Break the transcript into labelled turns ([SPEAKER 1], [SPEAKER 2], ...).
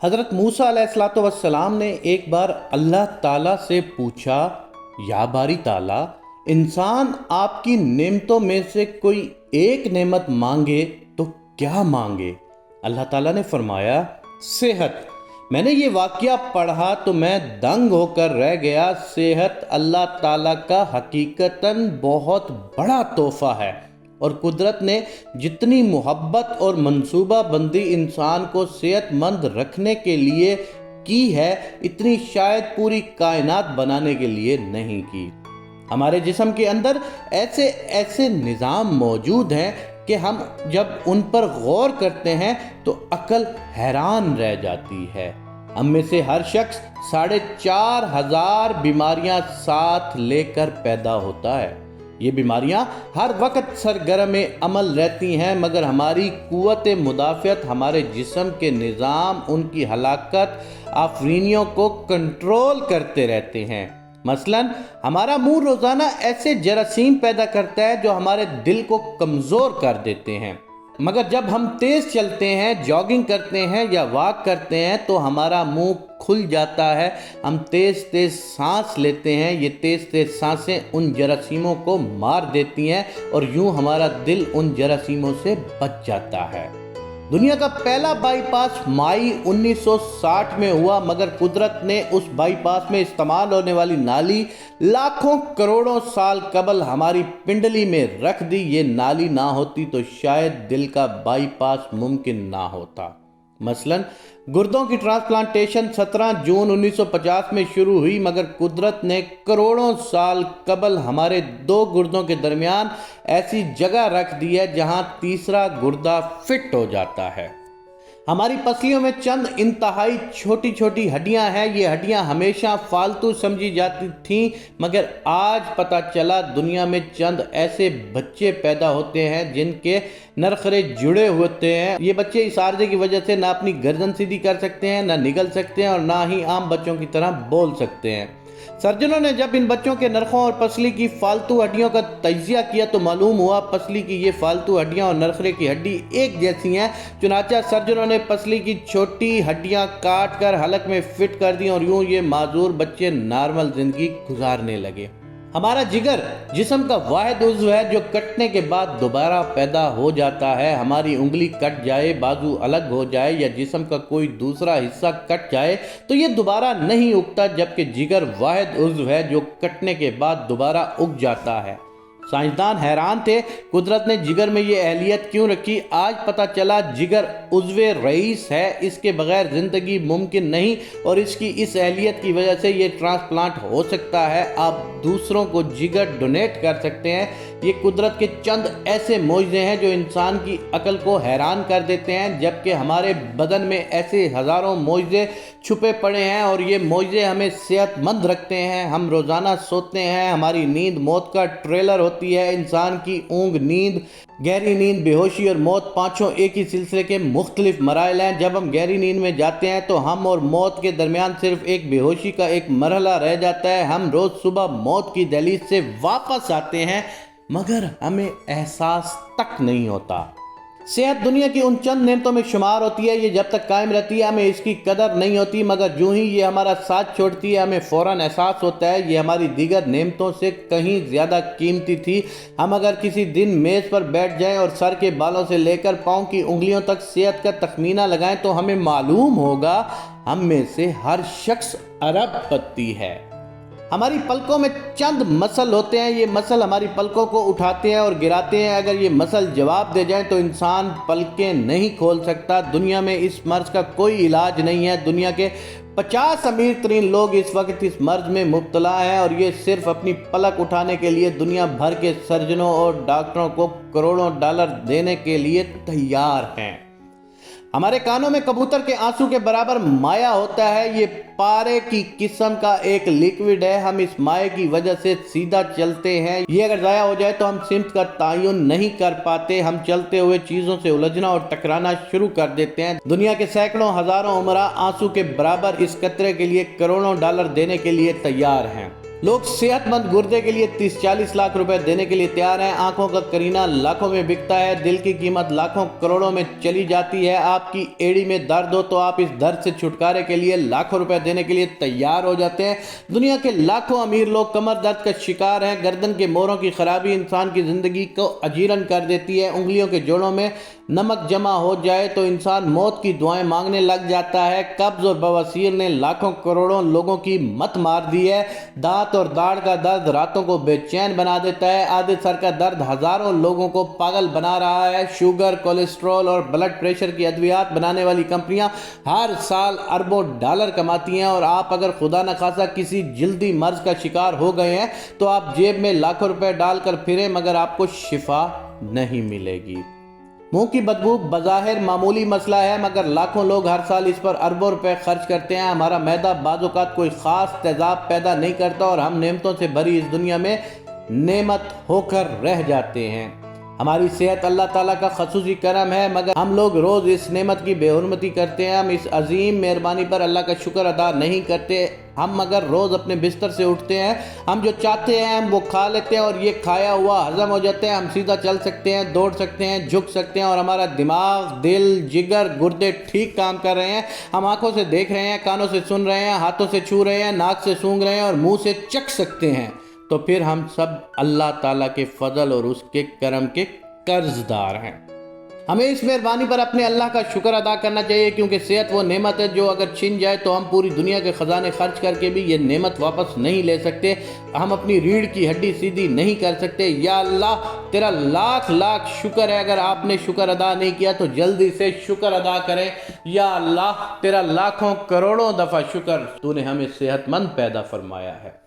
[SPEAKER 1] حضرت موسیٰ علیہ الصلوۃ والسلام نے ایک بار اللہ تعالیٰ سے پوچھا، یا باری تعالیٰ، انسان آپ کی نعمتوں میں سے کوئی ایک نعمت مانگے تو کیا مانگے؟ اللہ تعالیٰ نے فرمایا، صحت۔ میں نے یہ واقعہ پڑھا تو میں دنگ ہو کر رہ گیا۔ صحت اللہ تعالیٰ کا حقیقتاً بہت بڑا تحفہ ہے، اور قدرت نے جتنی محبت اور منصوبہ بندی انسان کو صحت مند رکھنے کے لیے کی ہے، اتنی شاید پوری کائنات بنانے کے لیے نہیں کی۔ ہمارے جسم کے اندر ایسے ایسے نظام موجود ہیں کہ ہم جب ان پر غور کرتے ہیں تو عقل حیران رہ جاتی ہے۔ ہم میں سے ہر شخص 4,500 بیماریاں ساتھ لے کر پیدا ہوتا ہے۔ یہ بیماریاں ہر وقت سرگرم عمل رہتی ہیں، مگر ہماری قوت مدافعت، ہمارے جسم کے نظام ان کی ہلاکت آفرینیوں کو کنٹرول کرتے رہتے ہیں۔ مثلاً ہمارا منہ روزانہ ایسے جراثیم پیدا کرتا ہے جو ہمارے دل کو کمزور کر دیتے ہیں، مگر جب ہم تیز چلتے ہیں، جاگنگ کرتے ہیں یا واک کرتے ہیں تو ہمارا منہ کھل جاتا ہے، ہم تیز تیز سانس لیتے ہیں۔ یہ تیز تیز سانسیں ان جراثیموں کو مار دیتی ہیں اور یوں ہمارا دل ان جراثیموں سے بچ جاتا ہے۔ دنیا کا پہلا بائی پاس مئی 1960 میں ہوا، مگر قدرت نے اس بائی پاس میں استعمال ہونے والی نالی لاکھوں کروڑوں سال قبل ہماری پنڈلی میں رکھ دی۔ یہ نالی نہ ہوتی تو شاید دل کا بائی پاس ممکن نہ ہوتا۔ مثلاً گردوں کی ٹرانسپلانٹیشن 17 جون 1950 میں شروع ہوئی، مگر قدرت نے کروڑوں سال قبل ہمارے 2 گردوں کے درمیان ایسی جگہ رکھ دی ہے جہاں تیسرا گردہ فٹ ہو جاتا ہے۔ ہماری پسلیوں میں چند انتہائی چھوٹی چھوٹی ہڈیاں ہیں۔ یہ ہڈیاں ہمیشہ فالتو سمجھی جاتی تھیں، مگر آج پتہ چلا دنیا میں چند ایسے بچے پیدا ہوتے ہیں جن کے نرخرے جڑے ہوتے ہیں۔ یہ بچے اس عارضے کی وجہ سے نہ اپنی گردن سیدھی کر سکتے ہیں، نہ نگل سکتے ہیں، اور نہ ہی عام بچوں کی طرح بول سکتے ہیں۔ سرجنوں نے جب ان بچوں کے نرخوں اور پسلی کی فالتو ہڈیوں کا تجزیہ کیا تو معلوم ہوا پسلی کی یہ فالتو ہڈیاں اور نرخرے کی ہڈی ایک جیسی ہیں۔ چنانچہ سرجنوں نے پسلی کی چھوٹی ہڈیاں کاٹ کر حلق میں فٹ کر دیں اور یوں یہ معذور بچے نارمل زندگی گزارنے لگے۔ ہمارا جگر جسم کا واحد عضو ہے جو کٹنے کے بعد دوبارہ پیدا ہو جاتا ہے۔ ہماری انگلی کٹ جائے، بازو الگ ہو جائے یا جسم کا کوئی دوسرا حصہ کٹ جائے تو یہ دوبارہ نہیں اگتا، جبکہ جگر واحد عضو ہے جو کٹنے کے بعد دوبارہ اگ جاتا ہے۔ سائنسدان حیران تھے، قدرت نے جگر میں یہ اہلیت کیوں رکھی؟ آج پتہ چلا جگر عضو رئیس ہے، اس کے بغیر زندگی ممکن نہیں، اور اس کی اس اہلیت کی وجہ سے یہ ٹرانسپلانٹ ہو سکتا ہے۔ آپ دوسروں کو جگر ڈونیٹ کر سکتے ہیں۔ یہ قدرت کے چند ایسے معجزے ہیں جو انسان کی عقل کو حیران کر دیتے ہیں، جبکہ ہمارے بدن میں ایسے ہزاروں معجزے چھپے پڑے ہیں، اور یہ معجزے ہمیں صحت مند رکھتے ہیں۔ ہم روزانہ سوتے ہیں، ہماری نیند موت کا ٹریلر ہوتی ہے۔ انسان کی اونگ، نیند، گہری نیند، بے ہوشی اور موت، پانچوں ایک ہی سلسلے کے مختلف مراحل ہیں۔ جب ہم گہری نیند میں جاتے ہیں تو ہم اور موت کے درمیان صرف ایک بے ہوشی کا ایک مرحلہ رہ جاتا ہے۔ ہم روز صبح موت کی دہلیز سے واپس آتے ہیں، مگر ہمیں احساس تک نہیں ہوتا۔ صحت دنیا کی ان چند نعمتوں میں شمار ہوتی ہے، یہ جب تک قائم رہتی ہے ہمیں اس کی قدر نہیں ہوتی، مگر جو ہی یہ ہمارا ساتھ چھوڑتی ہے ہمیں فوراً احساس ہوتا ہے یہ ہماری دیگر نعمتوں سے کہیں زیادہ قیمتی تھی۔ ہم اگر کسی دن میز پر بیٹھ جائیں اور سر کے بالوں سے لے کر پاؤں کی انگلیوں تک صحت کا تخمینہ لگائیں تو ہمیں معلوم ہوگا ہم میں سے ہر شخص ارب پتی ہے۔ ہماری پلکوں میں چند مسل ہوتے ہیں، یہ مسل ہماری پلکوں کو اٹھاتے ہیں اور گراتے ہیں۔ اگر یہ مسل جواب دے جائیں تو انسان پلکیں نہیں کھول سکتا۔ دنیا میں اس مرض کا کوئی علاج نہیں ہے۔ دنیا کے 50 امیر ترین لوگ اس وقت اس مرض میں مبتلا ہیں، اور یہ صرف اپنی پلک اٹھانے کے لیے دنیا بھر کے سرجنوں اور ڈاکٹروں کو کروڑوں ڈالر دینے کے لیے تیار ہیں۔ ہمارے کانوں میں کبوتر کے آنسو کے برابر مائع ہوتا ہے، یہ پارے کی قسم کا ایک لیکوڈ ہے۔ ہم اس مائع کی وجہ سے سیدھا چلتے ہیں، یہ اگر ضائع ہو جائے تو ہم سمت کا تعین نہیں کر پاتے۔ ہم چلتے ہوئے چیزوں سے الجھنا اور ٹکرانا شروع کر دیتے ہیں۔ دنیا کے سینکڑوں ہزاروں عمرا آنسو کے برابر اس قطرے کے لیے کروڑوں ڈالر دینے کے لیے تیار ہیں۔ لوگ صحت مند گردے کے لیے 30-40 لاکھ روپے دینے کے لیے تیار ہیں۔ آنکھوں کا کرینہ لاکھوں میں بکتا ہے، دل کی قیمت لاکھوں کروڑوں میں چلی جاتی ہے۔ آپ کی ایڑی میں درد ہو تو آپ اس درد سے چھٹکارے کے لیے لاکھوں روپے دینے کے لیے تیار ہو جاتے ہیں۔ دنیا کے لاکھوں امیر لوگ کمر درد کا شکار ہیں۔ گردن کے موڑوں کی خرابی انسان کی زندگی کو اجیرن کر دیتی ہے۔ انگلیوں کے جوڑوں میں نمک جمع ہو جائے تو انسان موت کی دعائیں مانگنے لگ جاتا ہے۔ قبض اور بواسیر نے لاکھوں کروڑوں لوگوں کی مت مار دی ہے۔ دانت اور داڑھ کا درد راتوں کو بے چین بنا دیتا ہے۔ آدھے سر کا درد ہزاروں لوگوں کو پاگل بنا رہا ہے۔ شوگر، کولیسٹرول اور بلڈ پریشر کی ادویات بنانے والی کمپنیاں ہر سال اربوں ڈالر کماتی ہیں، اور آپ اگر خدا نخواستہ کسی جلدی مرض کا شکار ہو گئے ہیں تو آپ جیب میں لاکھوں روپے ڈال کر پھریں مگر آپ کو شفا نہیں ملے گی۔ منہ کی بدبو بظاہر معمولی مسئلہ ہے مگر لاکھوں لوگ ہر سال اس پر اربوں روپے خرچ کرتے ہیں۔ ہمارا معدہ بعض اوقات کوئی خاص تیزاب پیدا نہیں کرتا اور ہم نعمتوں سے بھری اس دنیا میں نعمت ہو کر رہ جاتے ہیں۔ ہماری صحت اللہ تعالیٰ کا خصوصی کرم ہے مگر ہم لوگ روز اس نعمت کی بے حرمتی کرتے ہیں۔ ہم اس عظیم مہربانی پر اللہ کا شکر ادا نہیں کرتے۔ ہم اگر روز اپنے بستر سے اٹھتے ہیں، ہم جو چاہتے ہیں ہم وہ کھا لیتے ہیں اور یہ کھایا ہوا ہضم ہو جاتے ہیں۔ ہم سیدھا چل سکتے ہیں، دوڑ سکتے ہیں، جھک سکتے ہیں اور ہمارا دماغ، دل، جگر، گردے ٹھیک کام کر رہے ہیں۔ ہم آنکھوں سے دیکھ رہے ہیں، کانوں سے سن رہے ہیں، ہاتھوں سے چھو رہے ہیں، ناک سے سونگھ رہے ہیں اور منہ سے چکھ سکتے ہیں۔ تو پھر ہم سب اللہ تعالیٰ کے فضل اور اس کے کرم کے قرض دار ہیں۔ ہمیں اس مہربانی پر اپنے اللہ کا شکر ادا کرنا چاہیے کیونکہ صحت وہ نعمت ہے جو اگر چھن جائے تو ہم پوری دنیا کے خزانے خرچ کر کے بھی یہ نعمت واپس نہیں لے سکتے۔ ہم اپنی ریڑھ کی ہڈی سیدھی نہیں کر سکتے۔ یا اللہ تیرا لاکھ لاکھ شکر ہے، اگر آپ نے شکر ادا نہیں کیا تو جلدی سے شکر ادا کریں۔ یا اللہ تیرا لاکھوں کروڑوں دفعہ شکر، تو نے ہمیں صحت مند پیدا فرمایا ہے۔